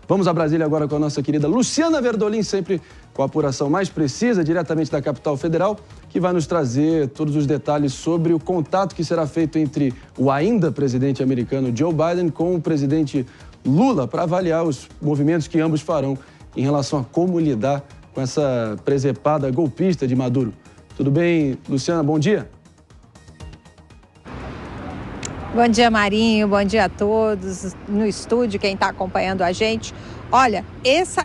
Vamos a Brasília agora com a nossa querida Luciana Verdolim, sempre com a apuração mais precisa, diretamente da capital federal, que vai nos trazer todos os detalhes sobre o contato que será feito entre o ainda presidente americano Joe Biden com o presidente Lula para avaliar os movimentos que ambos farão em relação a como lidar com essa presepada golpista de Maduro. Tudo bem, Luciana? Bom dia. Bom dia, Marinho. Bom dia a todos no estúdio, quem está acompanhando a gente. Olha,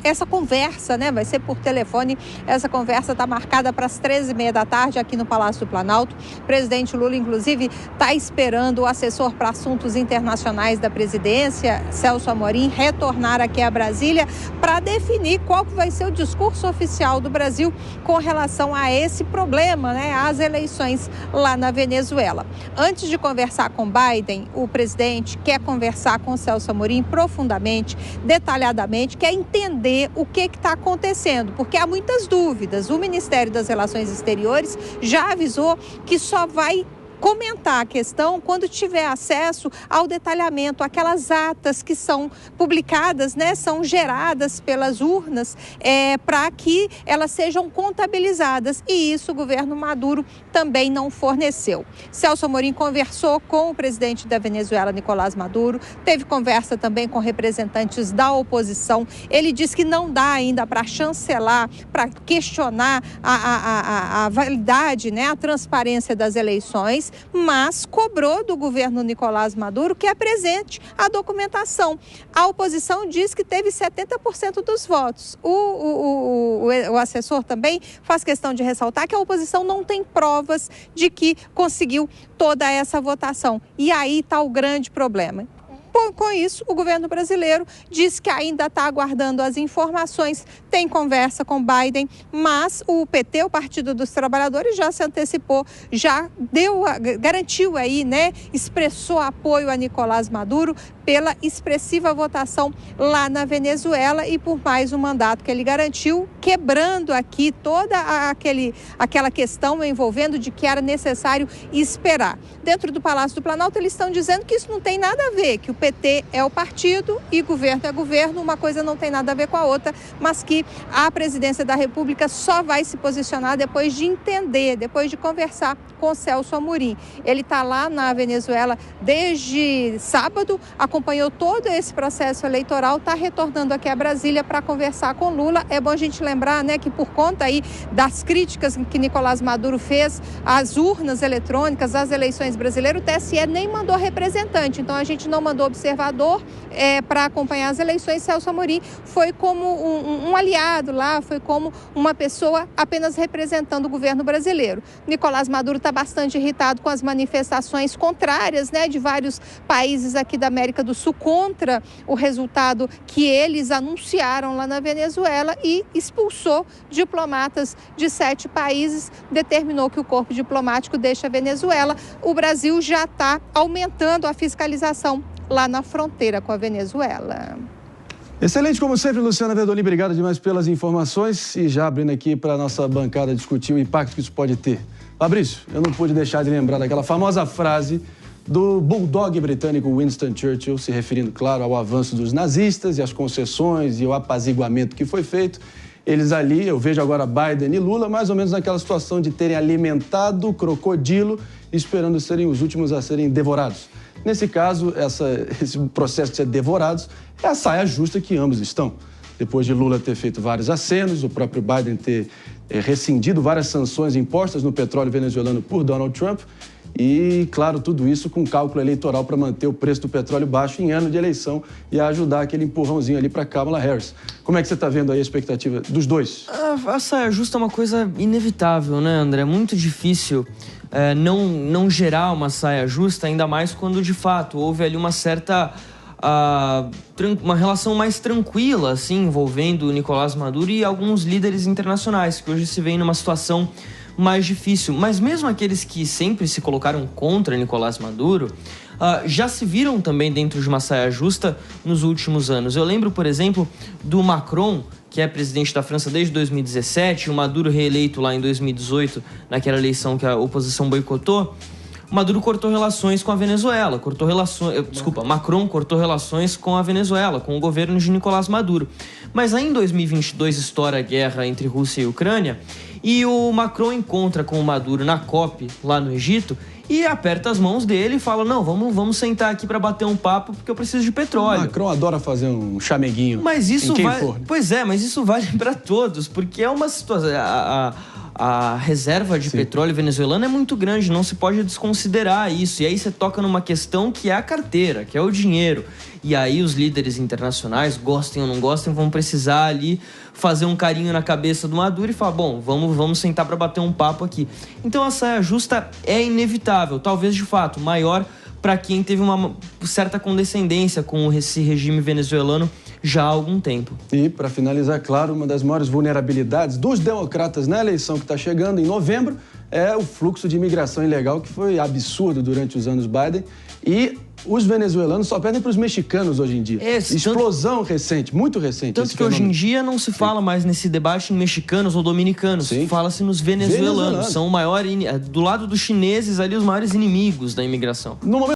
essa conversa, né, vai ser por telefone. Essa conversa está marcada para as 13h30 da tarde aqui no Palácio do Planalto. O presidente Lula, inclusive, está esperando o assessor para assuntos internacionais da presidência, Celso Amorim, retornar aqui a Brasília para definir qual que vai ser o discurso oficial do Brasil com relação a esse problema, né, às eleições lá na Venezuela. Antes de conversar com Biden, o presidente quer conversar com Celso Amorim profundamente, detalhadamente, quer entender o que está acontecendo, porque há muitas dúvidas. O Ministério das Relações Exteriores já avisou que só vai comentar a questão quando tiver acesso ao detalhamento, aquelas atas que são publicadas, né, são geradas pelas urnas para que elas sejam contabilizadas, e isso o governo Maduro também não forneceu. Celso Amorim conversou com o presidente da Venezuela, Nicolás Maduro, teve conversa também com representantes da oposição. Ele disse que não dá ainda para chancelar, para questionar a validade, né, a transparência das eleições, mas cobrou do governo Nicolás Maduro que apresente a documentação. A oposição diz que teve 70% dos votos. O assessor também faz questão de ressaltar que a oposição não tem provas de que conseguiu toda essa votação. E aí está o grande problema. Com isso, o governo brasileiro diz que ainda está aguardando as informações, tem conversa com Biden, mas o PT, o Partido dos Trabalhadores, já se antecipou, já garantiu aí, né, expressou apoio a Nicolás Maduro pela expressiva votação lá na Venezuela e por mais um mandato que ele garantiu, quebrando aqui toda aquela questão envolvendo de que era necessário esperar. Dentro do Palácio do Planalto, eles estão dizendo que isso não tem nada a ver, que o PT é o partido e governo é governo, uma coisa não tem nada a ver com a outra, mas que a presidência da República só vai se posicionar depois de entender, depois de conversar com Celso Amorim. Ele está lá na Venezuela desde sábado, acompanhou todo esse processo eleitoral, está retornando aqui a Brasília para conversar com Lula. É bom a gente lembrar, né, que por conta aí das críticas que Nicolás Maduro fez às urnas eletrônicas, às eleições brasileiras, o TSE nem mandou representante, então a gente não mandou observador para acompanhar as eleições. Celso Amorim foi como um aliado lá, foi como uma pessoa apenas representando o governo brasileiro. Nicolás Maduro está bastante irritado com as manifestações contrárias, né, de vários países aqui da América do Sul contra o resultado que eles anunciaram lá na Venezuela e expulsou diplomatas de 7 países, determinou que o corpo diplomático deixe a Venezuela. O Brasil já está aumentando a fiscalização lá na fronteira com a Venezuela. Excelente, como sempre, Luciana Verdolim, obrigado demais pelas informações e já abrindo aqui para a nossa bancada discutir o impacto que isso pode ter. Fabrício, eu não pude deixar de lembrar daquela famosa frase do bulldog britânico Winston Churchill, se referindo, claro, ao avanço dos nazistas e às concessões e o apaziguamento que foi feito. Eles ali, eu vejo agora Biden e Lula, mais ou menos naquela situação de terem alimentado o crocodilo, esperando serem os últimos a serem devorados. Nesse caso, esse processo de ser devorados é a saia justa que ambos estão. Depois de Lula ter feito vários acenos, o próprio Biden ter rescindido várias sanções impostas no petróleo venezuelano por Donald Trump e, claro, tudo isso com cálculo eleitoral para manter o preço do petróleo baixo em ano de eleição e ajudar aquele empurrãozinho ali para Kamala Harris. Como é que você está vendo aí a expectativa dos dois? A saia justa é uma coisa inevitável, né, André? É muito difícil não gerar uma saia justa, ainda mais quando, de fato, houve ali uma certa... uma relação mais tranquila, assim, envolvendo o Nicolás Maduro e alguns líderes internacionais, que hoje se veem numa situação mais difícil. Mas mesmo aqueles que sempre se colocaram contra Nicolás Maduro, já se viram também dentro de uma saia justa nos últimos anos. Eu lembro, por exemplo, do Macron, que é presidente da França desde 2017, o Maduro reeleito lá em 2018, naquela eleição que a oposição boicotou. Maduro cortou relações com a Venezuela, Macron cortou relações com a Venezuela, com o governo de Nicolás Maduro. Mas aí em 2022 estoura a guerra entre Rússia e Ucrânia e o Macron encontra com o Maduro na COP, lá no Egito, e aperta as mãos dele e fala, não, vamos sentar aqui para bater um papo porque eu preciso de petróleo. O Macron adora fazer um chameguinho. Mas isso for. Pois é, mas isso vale para todos, porque é uma situação... A reserva de petróleo venezuelana é muito grande, não se pode desconsiderar isso. E aí você toca numa questão que é a carteira, que é o dinheiro. E aí os líderes internacionais, gostem ou não gostem, vão precisar ali fazer um carinho na cabeça do Maduro e falar, bom, vamos sentar para bater um papo aqui. Então a saia justa é inevitável, talvez de fato maior para quem teve uma certa condescendência com esse regime venezuelano já há algum tempo. E, para finalizar, claro, uma das maiores vulnerabilidades dos democratas na eleição que está chegando em novembro é o fluxo de imigração ilegal, que foi absurdo durante os anos Biden. E os venezuelanos só perdem para os mexicanos hoje em dia. Explosão recente, muito recente. Tanto que hoje em dia não se fala mais nesse debate em mexicanos ou dominicanos. Fala-se nos venezuelanos. São o maior, do lado dos chineses ali, os maiores inimigos da imigração. No momento